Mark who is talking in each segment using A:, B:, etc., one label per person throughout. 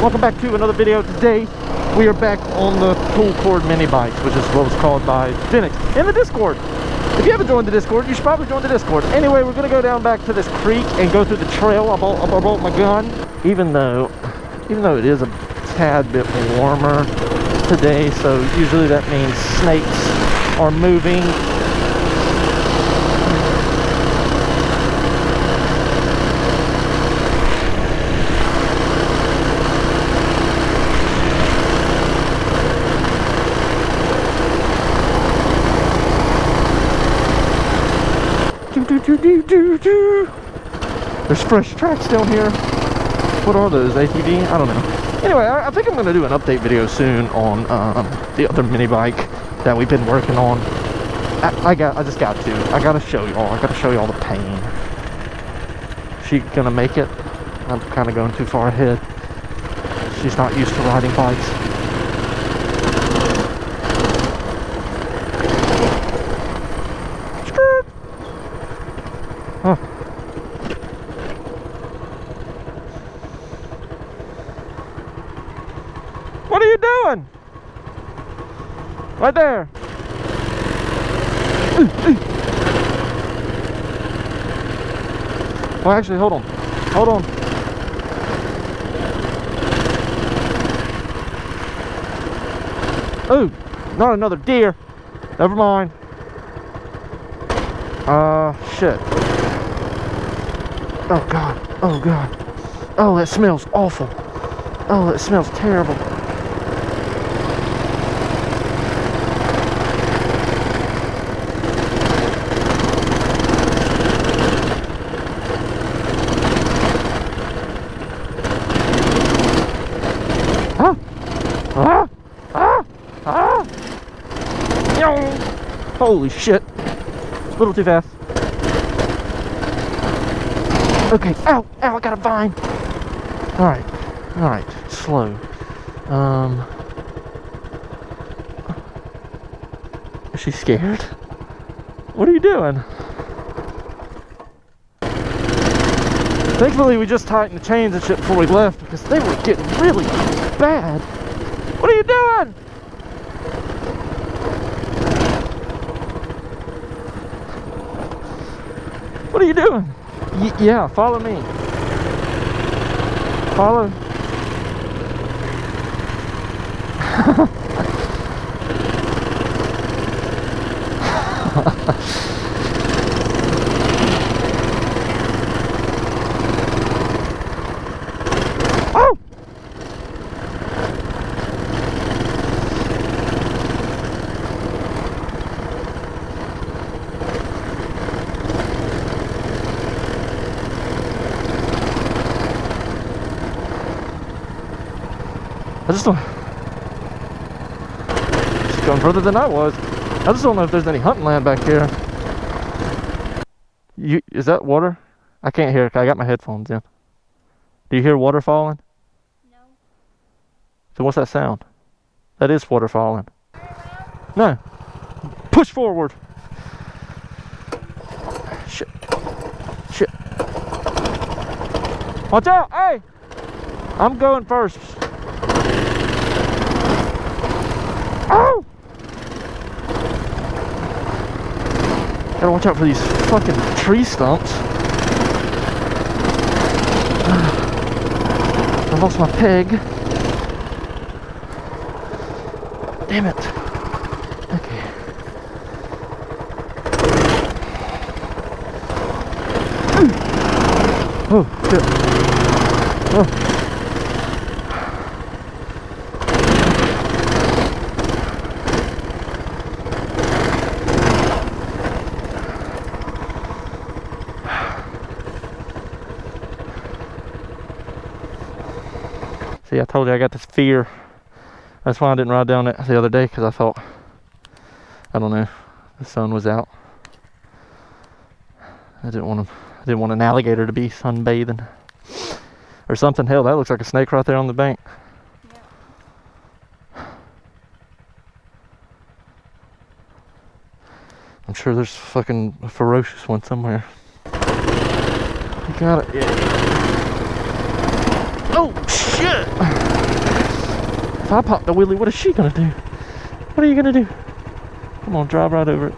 A: Welcome back to another video. Today we are back on the pull cord mini bikes, which is what was called by Phoenix in the Discord. If you haven't joined the Discord, you should probably join the Discord. Anyway, we're gonna go down back to this creek and go through the trail. I brought my gun, even though it is a tad bit warmer today, so usually that means snakes are moving. There's fresh tracks down here. What are those, ATV? I don't know. Anyway, I think I'm going to do an update video soon on the other mini bike that we've been working on. I just got to. I got to show y'all. I got to show y'all the pain. She gonna make it? I'm kind of going too far ahead. She's not used to riding bikes. Huh. What are you doing? Right there. Oh, actually, hold on. Hold on. Oh, not another deer. Never mind. Shit. Oh god, oh god. Oh, that smells awful. Oh, that smells terrible. Ah! Ah! Ah! Ah! Holy shit. A little too fast. Okay, ow, ow, I got a vine. Alright, slow. Is she scared? What are you doing? Thankfully, we just tightened the chains and shit before we left because they were getting really bad. What are you doing? What are you doing? Yeah, follow me. Follow. Oh! I just don't. She's going further than I was. I just don't know if there's any hunting land back here. Is that water? I can't hear it. I got my headphones in. Do you hear water falling?
B: No.
A: So what's that sound? That is water falling. No. Push forward. Shit. Shit. Watch out! Hey! I'm going first. Oh! Gotta watch out for these fucking tree stumps. I lost my peg. Damn it. Okay. Oh, shit. Oh. See, I told you I got this fear. That's why I didn't ride down it the other day, because I thought, I don't know, the sun was out. I didn't want an alligator to be sunbathing or something. Hell, that looks like a snake right there on the bank. Yeah. I'm sure there's fucking a ferocious one somewhere. You got it. Yeah. Oh shit! If I pop the wheelie, what is she gonna do? What are you gonna do? Come on, drive right over it.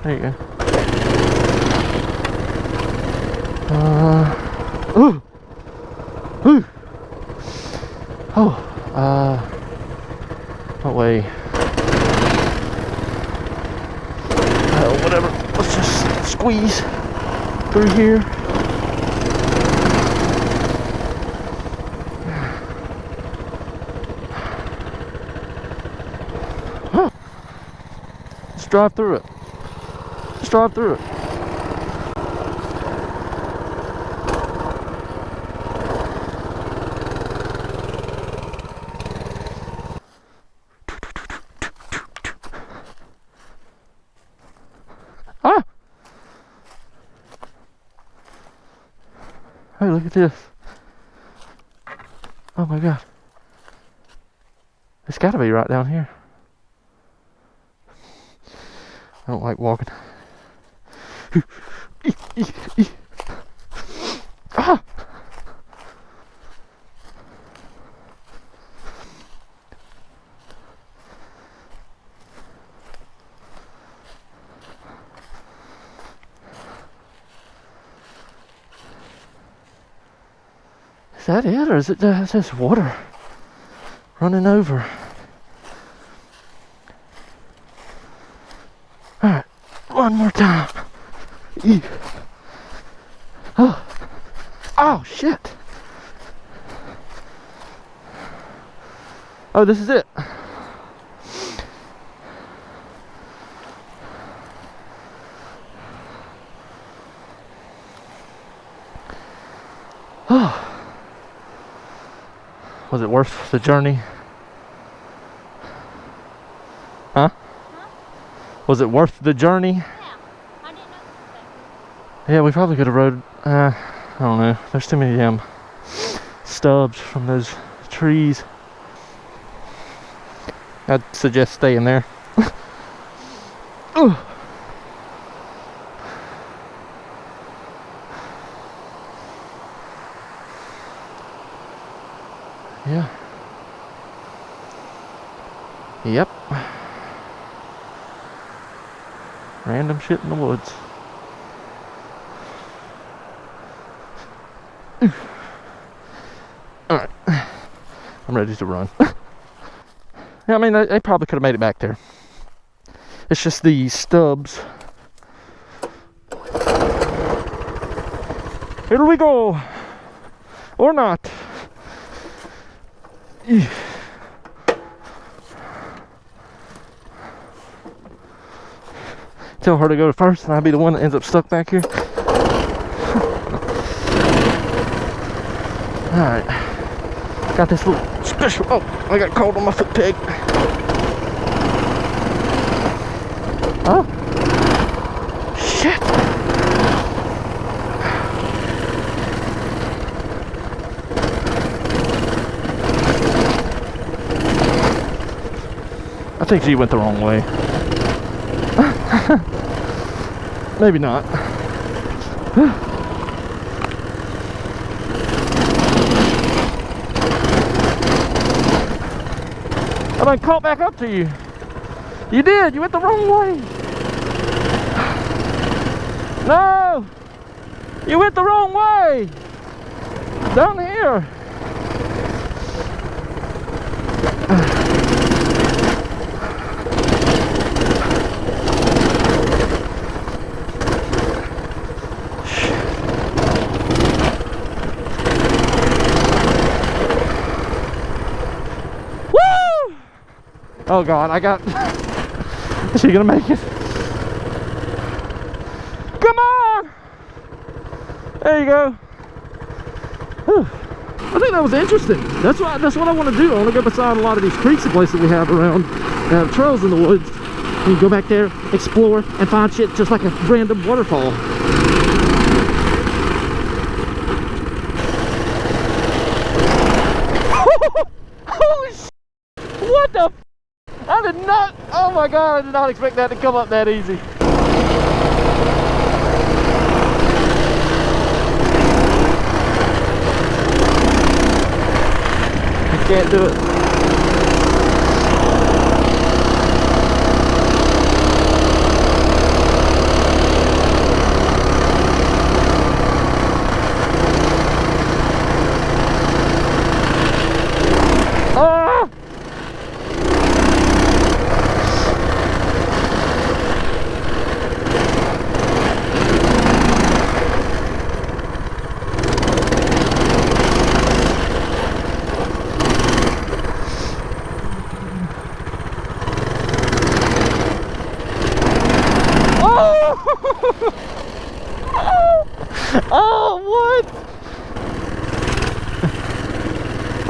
A: There you go. Ooh. Ooh. Oh. What way? Oh, whatever. Let's just squeeze through here. Huh. Let's drive through it. Let's drive through it. Ah! Hey, look at this. Oh my God. It's gotta be right down here. I don't like walking. Ah! Is that it, or is it just water running over? Alright, one more time. Oh. Oh, shit. Oh, this is it. Oh. Was it worth the journey? Huh? Was it worth the journey?
B: Yeah, I didn't know that.
A: Yeah, we probably could have rode, I don't know. There's too many stubs from those trees. I'd suggest staying there. Ooh. Yeah. Yep. Random shit in the woods. Alright. I'm ready to run. Yeah, I mean, they probably could have made it back there. It's just these stubs. Here we go. Or not. Tell her to go first and I'll be the one that ends up stuck back here. Alright. Got this little special. Oh, I got cold on my foot peg. Oh. Shit. I think she went the wrong way. Maybe not. I caught back up to you. You did. You went the wrong way. No. You went the wrong way. Down here. Oh God, I got. Is she gonna make it? Come on! There you go. Whew. I think that was interesting. That's what I want to do. I want to go beside a lot of these creeks and places we have around. They have trails in the woods. You can go back there, explore, and find shit just like a random waterfall. Holy shit! What the? I did not, oh my God, I did not expect that to come up that easy. I can't do it.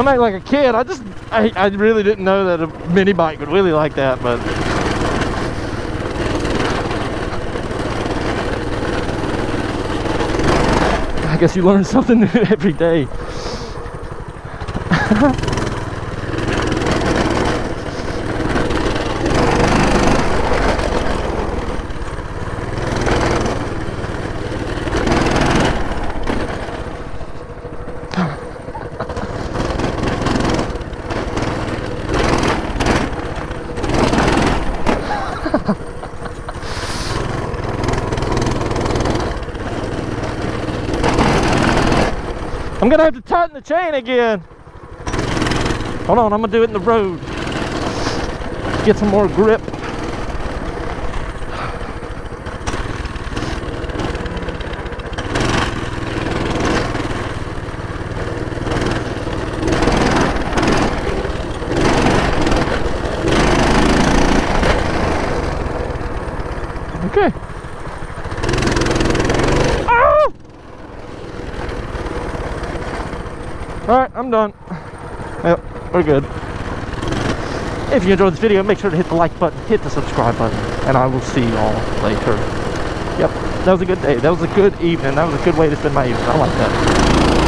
A: I'm not like a kid. I really didn't know that a mini bike would really like that, but I guess you learn something new every day. I'm gonna have to tighten the chain again. Hold on, I'm gonna do it in the road. Get some more grip. Okay. Oh! Alright, I'm done. Yep, we're good. If you enjoyed this video, make sure to hit the like button, hit the subscribe button, and I will see y'all later. Yep, that was a good day. That was a good evening. That was a good way to spend my evening. I like that.